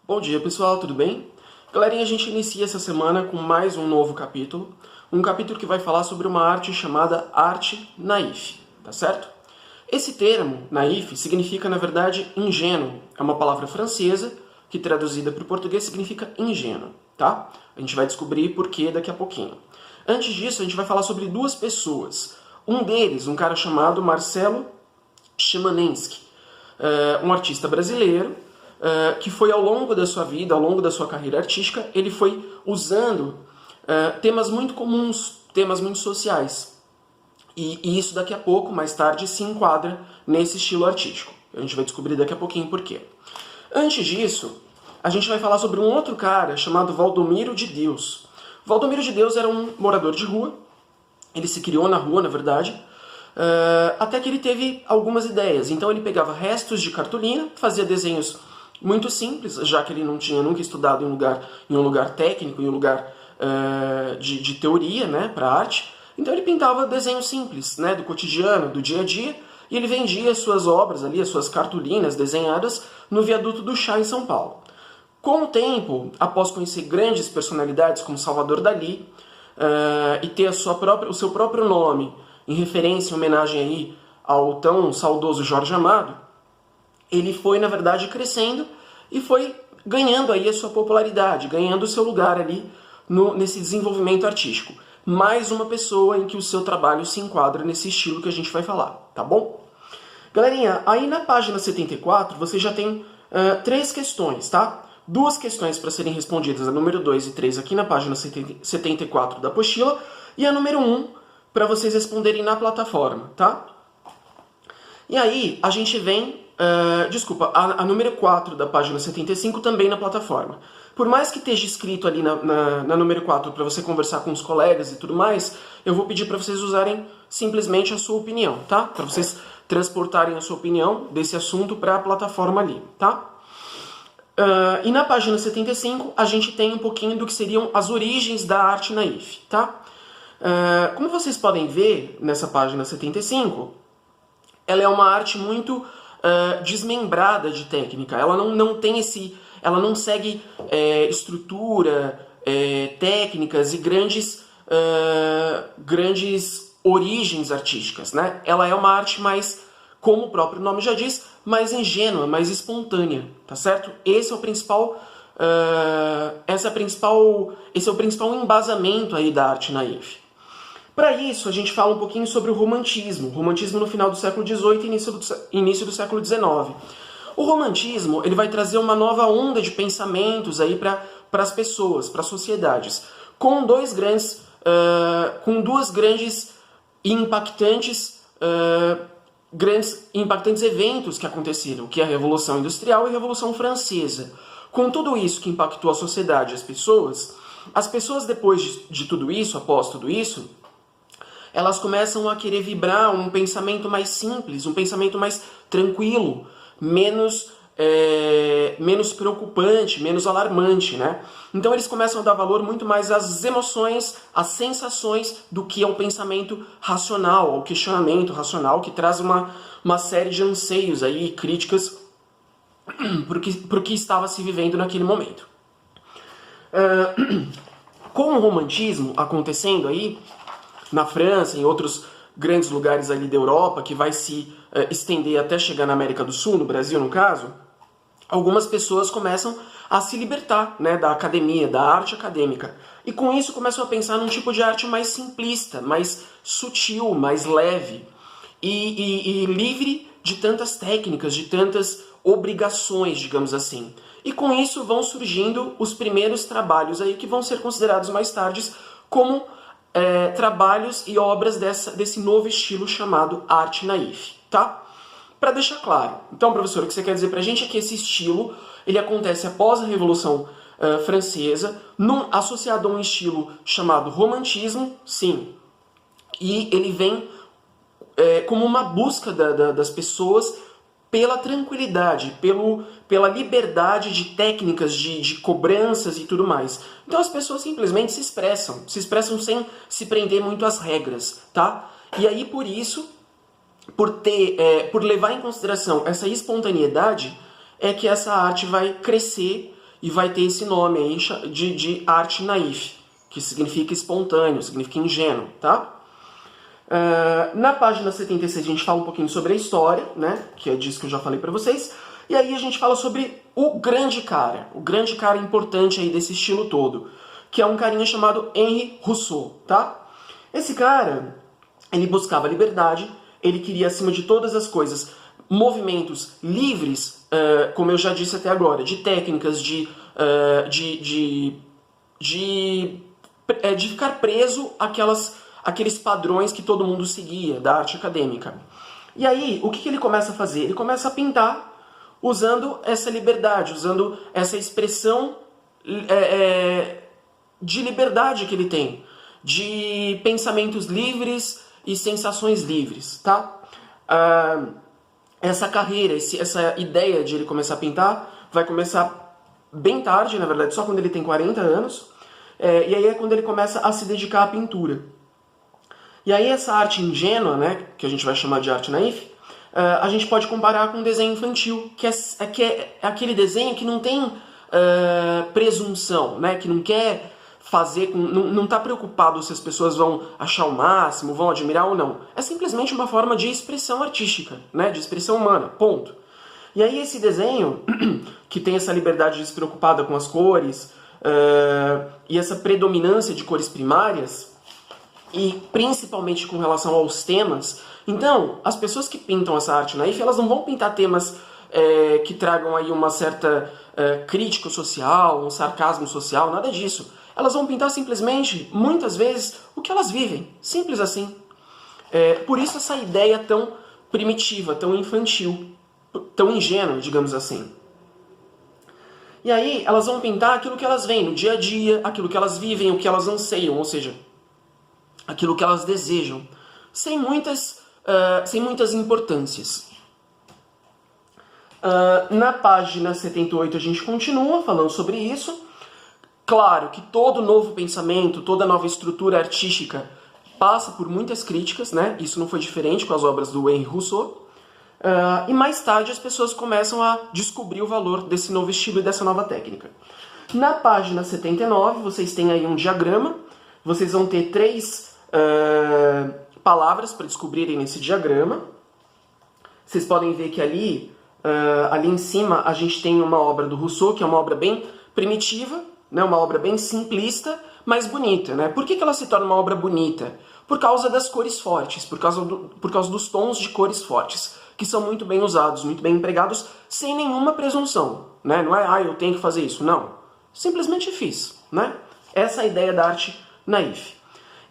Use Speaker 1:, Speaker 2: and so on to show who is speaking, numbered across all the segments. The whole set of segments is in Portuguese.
Speaker 1: Bom dia pessoal, tudo bem? Galerinha, a gente inicia essa semana com mais um novo capítulo, um capítulo que vai falar sobre uma arte chamada arte naif, tá certo? Esse termo, naif, significa na verdade ingênuo, é uma palavra francesa que traduzida para o português significa ingênuo, tá? A gente vai descobrir por que daqui a pouquinho. Antes disso, a gente vai falar sobre duas pessoas, um deles, um cara chamado Marcelo Szymanski, um artista brasileiro, que foi ao longo da sua vida, ao longo da sua carreira artística, ele foi usando temas muito comuns, temas muito sociais. E isso daqui a pouco, mais tarde, se enquadra nesse estilo artístico. A gente vai descobrir daqui a pouquinho por quê. Antes disso, a gente vai falar sobre um outro cara chamado Valdomiro de Deus. Valdomiro de Deus era um morador de rua, ele se criou na rua, na verdade, até que ele teve algumas ideias. Então ele pegava restos de cartolina, fazia desenhos muito simples, já que ele não tinha nunca estudado em um lugar técnico, em um lugar de teoria, né, para arte. Então ele pintava desenhos simples, né, do cotidiano, do dia a dia, e ele vendia suas obras ali, as suas cartolinas desenhadas no viaduto do Chá em São Paulo. Com o tempo, após conhecer grandes personalidades como Salvador Dalí, e ter o seu próprio nome em referência, em homenagem aí ao tão saudoso Jorge Amado, ele foi, na verdade, crescendo e foi ganhando aí a sua popularidade, ganhando o seu lugar ali nesse desenvolvimento artístico. Mais uma pessoa em que o seu trabalho se enquadra nesse estilo que a gente vai falar, tá bom? Galerinha, aí na página 74 você já tem três questões, tá? Duas questões para serem respondidas, a número 2 e 3 aqui na página 74 da apostila, e a número 1 para vocês responderem na plataforma, tá? E aí a gente vem... a número 4 da página 75 também na plataforma. Por mais que esteja escrito ali na número 4 para você conversar com os colegas e tudo mais, eu vou pedir para vocês usarem simplesmente a sua opinião, tá? Para vocês transportarem a sua opinião desse assunto para a plataforma ali, tá? E na página 75 a gente tem um pouquinho do que seriam as origens da arte naif, tá? Como vocês podem ver nessa página 75, ela é uma arte muito desmembrada de técnica. Ela ela não segue estrutura, técnicas e grandes origens artísticas, né? Ela é uma arte mais, como o próprio nome já diz, mais ingênua, mais espontânea, tá certo? Esse é o principal embasamento aí da arte naif. Para isso, a gente fala um pouquinho sobre o romantismo no final do século XVIII e início do século XIX. O romantismo ele vai trazer uma nova onda de pensamentos aí para as pessoas, para as sociedades, com duas grandes e impactantes eventos que aconteceram, que é a Revolução Industrial e a Revolução Francesa. Com tudo isso que impactou a sociedade e as pessoas depois de tudo isso, após tudo isso, elas começam a querer vibrar um pensamento mais simples, um pensamento mais tranquilo, menos preocupante, menos alarmante, né? Então eles começam a dar valor muito mais às emoções, às sensações, do que ao pensamento racional, ao questionamento racional, que traz uma série de anseios aí, críticas para o que estava se vivendo naquele momento. Com o romantismo acontecendo aí, na França, em outros grandes lugares ali da Europa, que vai se estender até chegar na América do Sul, no Brasil no caso, algumas pessoas começam a se libertar, né, da academia, da arte acadêmica. E com isso começam a pensar num tipo de arte mais simplista, mais sutil, mais leve e livre de tantas técnicas, de tantas obrigações, digamos assim. E com isso vão surgindo os primeiros trabalhos aí que vão ser considerados mais tarde como trabalhos e obras desse novo estilo chamado arte naif, tá? Para deixar claro, então, professor, o que você quer dizer pra gente é que esse estilo ele acontece após a Revolução Francesa, associado a um estilo chamado romantismo, sim, e ele vem como uma busca das pessoas pela tranquilidade, pela liberdade de técnicas, de cobranças e tudo mais. Então as pessoas simplesmente se expressam sem se prender muito às regras, tá? E aí por isso, por levar em consideração essa espontaneidade, é que essa arte vai crescer e vai ter esse nome aí de arte naif, que significa espontâneo, significa ingênuo, tá? Na página 76 a gente fala um pouquinho sobre a história, né, que é disso que eu já falei para vocês, e aí a gente fala sobre o grande cara importante aí desse estilo todo, que é um carinha chamado Henri Rousseau, tá? Esse cara, ele buscava liberdade, ele queria, acima de todas as coisas, movimentos livres, como eu já disse até agora, de técnicas, de ficar preso àqueles padrões que todo mundo seguia da arte acadêmica. E aí, o que ele começa a fazer? Ele começa a pintar usando essa liberdade, usando essa expressão de liberdade que ele tem, de pensamentos livres e sensações livres, tá? Essa carreira, essa ideia de ele começar a pintar vai começar bem tarde, na verdade, só quando ele tem 40 anos, e aí é quando ele começa a se dedicar à pintura. E aí essa arte ingênua, né, que a gente vai chamar de arte naif, a gente pode comparar com um desenho infantil, que é aquele desenho que não tem presunção, né, que não quer fazer, não está preocupado se as pessoas vão achar o máximo, vão admirar ou não. É simplesmente uma forma de expressão artística, né, de expressão humana, ponto. E aí esse desenho, que tem essa liberdade despreocupada com as cores, e essa predominância de cores primárias, e principalmente com relação aos temas, então, as pessoas que pintam essa arte naif, elas não vão pintar temas que tragam aí uma certa crítica social, um sarcasmo social, nada disso. Elas vão pintar simplesmente, muitas vezes, o que elas vivem. Simples assim. Por isso essa ideia tão primitiva, tão infantil, tão ingênua, digamos assim. E aí elas vão pintar aquilo que elas veem no dia a dia, aquilo que elas vivem, o que elas anseiam, ou seja, aquilo que elas desejam, sem muitas importâncias. Na página 78 a gente continua falando sobre isso. Claro que todo novo pensamento, toda nova estrutura artística passa por muitas críticas, né? Isso não foi diferente com as obras do Henri Rousseau. E mais tarde as pessoas começam a descobrir o valor desse novo estilo e dessa nova técnica. Na página 79 vocês têm aí um diagrama. Vocês vão ter 3 palavras para descobrirem nesse diagrama. Vocês podem ver que ali em cima a gente tem uma obra do Rousseau, que é uma obra bem primitiva, né, uma obra bem simplista, mas bonita, né? Por que ela se torna uma obra bonita? Por causa das cores fortes, por causa dos tons de cores fortes, que são muito bem usados, muito bem empregados, sem nenhuma presunção, né? Não é, eu tenho que fazer isso, não. Simplesmente fiz, né? Essa é a ideia da arte naif.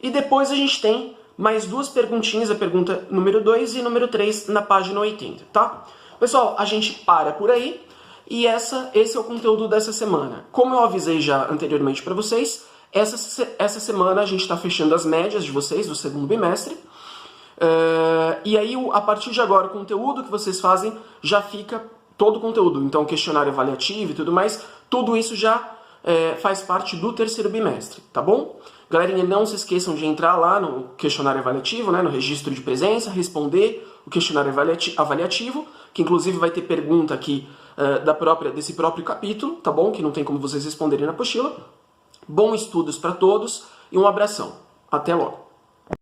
Speaker 1: E depois a gente tem mais 2 perguntinhas, a pergunta número 2 e número 3 na página 80, tá? Pessoal, a gente para por aí. E esse é o conteúdo dessa semana. Como eu avisei já anteriormente para vocês, essa semana a gente está fechando as médias de vocês do segundo bimestre. E aí, a partir de agora, o conteúdo que vocês fazem já fica todo o conteúdo. Então, questionário avaliativo e tudo mais, tudo isso já faz parte do terceiro bimestre, tá bom? Galerinha, não se esqueçam de entrar lá no questionário avaliativo, né, no registro de presença, responder o questionário avaliativo, que inclusive vai ter pergunta aqui desse próprio capítulo, tá bom? Que não tem como vocês responderem na apostila. Bons estudos para todos e um abração. Até logo!